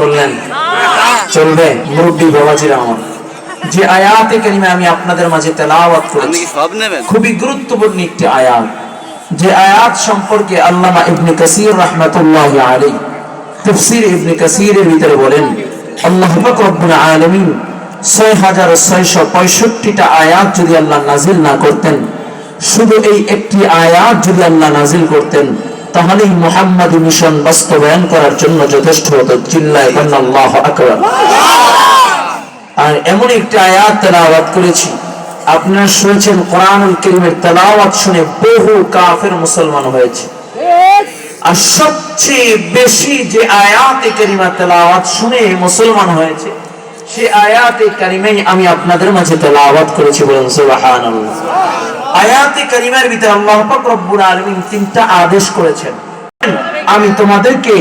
করলেন? চলবে? মুরব্বী বাবাজিরা আমার, যে আয়াতে কারিমা আমি আপনাদের মাঝে তেলাওয়াত করেছি খুবই গুরুত্বপূর্ণ একটি আয়াত, যে আয়াত সম্পর্কে আল্লামা ইবনে কাসির রাহমাতুল্লাহি আলাইহি তাফসীর ইবনে কাসিরের ভিতরে বলেন, আল্লাহ পাক রব্বুল আলামিন 6665টা আয়াত যদি আল্লাহ নাজিল না করতেন, শুধু এই একটি আয়াত যদি আল্লাহ নাজিল করতেন, তাহলেই মুহাম্মাদি মিশন বাস্তবায়ন করার জন্য যথেষ্ট হতো। চিল্লায় বলেন আল্লাহু আকবার। আর এমন একটি আয়াত তেলাওয়াত করেছি, আপনারা শুনেছেন কোরআনুল কারীমের তেলাওয়াত শুনে বহু কাফের মুসলমান হয়েছে। আর সবচেয়ে বেশি যে আয়াতে কারিমা তেলাওয়াত শুনে মুসলমান হয়েছে, সেই আয়াতে কারিমাই আমি আপনাদের মাঝে তেলাওয়াত করেছি। বলেন সুবহানাল্লাহ। আয়াতে কারিমার ভিতরে আল্লাহ পাক রব্বুল আলামিন তিনটা আদেশ করেছেন। আমি তোমাদেরকে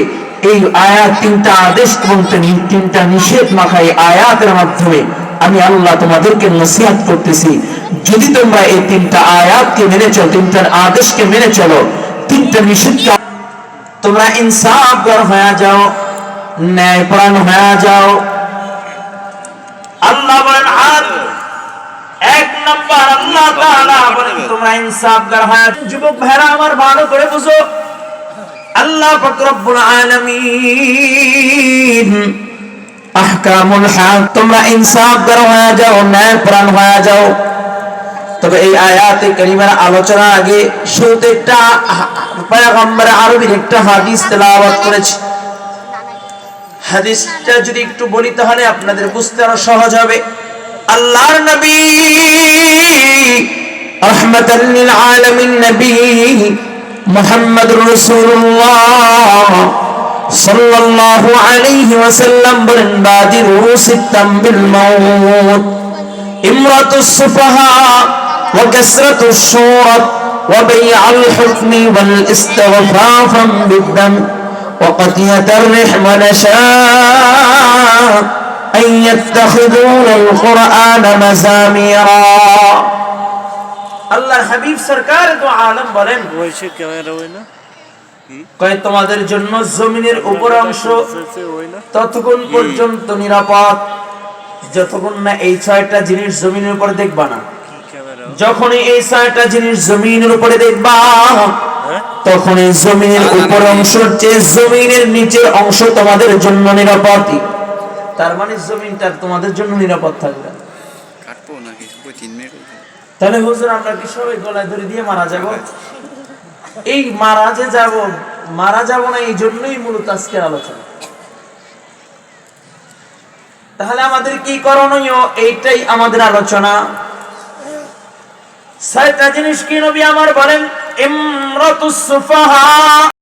এই আয়াত তিনটা আদেশ এবং তিনটা নিষেধ মাখাই আয়াতের মাধ্যমে আমি আল্লাহ তোমাদেরকে নসিহত করতেছি, যদি তোমরা এই তিনটা আয়াতকে মেনে চলো, তিনটার আদেশকে মেনে চলো, তিনটা নিষেধকে তোমরা ইনসাফগার হয়ে যাও, ন্যায়পরায়ণ হয়ে যাও। আল্লাহ বলেন এক নাম্বার, আল্লাহ তাআলা বলেন তোমরা ইনসাফগার হয়ে। যুবক ভাইরা আমার ভালো করে বুঝো, আল্লাহ পাক রব্বুল আলামিন আহকামুল হাক, তোমরা ইনসাফগার হয়ে যাও, ন্যায়পরায়ণ হয়ে যাও। তবে এই আয়াতে কারিমার আলোচনা আগে শুরুতে একটা পয়গম্বর আরবির একটা হাদিস তেলাওয়াত করেছি। হাদিসটা যদি একটু বলি তাহলে আপনাদের বুঝতে আরো সহজ হবে। আল্লাহর নবী রাহমাতাল লিল আলামিন নবী মুহাম্মদুর রাসূলুল্লাহ সাল্লাল্লাহু আলাইহি ওয়াসাল্লাম বলেন, বাদিরু সিত্তাম বিল মাউত ইমরাতুস সুফাহা ওয়া কাসরাতুশ শুরাত ওয়া বাই'আল হুকমি ওয়াল ইস্তিগফাফাম বিদ্দাম ওয়া কাতিয়াতার রিহম ওয়া নাশা আন ইয়াত্তাখিযুনাল কুরআনা মাযামিরা। আল্লাহর হাবিব সরকার দু আলম বলেন, কয় তোমাদের জন্য জমিনের উপর অংশ ততক্ষণ পর্যন্ত নিরাপদ যতক্ষণ না এই ছয়টা জিনিস জমিনের উপরে দেখবা না। যখনই এই ছয়টা জিনিস জমিনের উপরে দেখবা, তখন এই জমিনের উপর অংশের চেয়ে জমিনের নিচের অংশ তোমাদের জন্য নিরাপদ। তার মানে জমিনটা তোমাদের জন্য নিরাপদ থাকবে। তাহলে হুজুর আমরা কি সবাই গলায় ধরে দিয়ে মারা যাব? এই মারা যাব না, এই জন্যই মূলত আজকের আলোচনা। তাহলে আমাদের কি করণীয়, এইটাই আমাদের আলোচনা। ছয়টা জিনিস কি নবী আমার বলেন, ইমরাতুস সুফাহা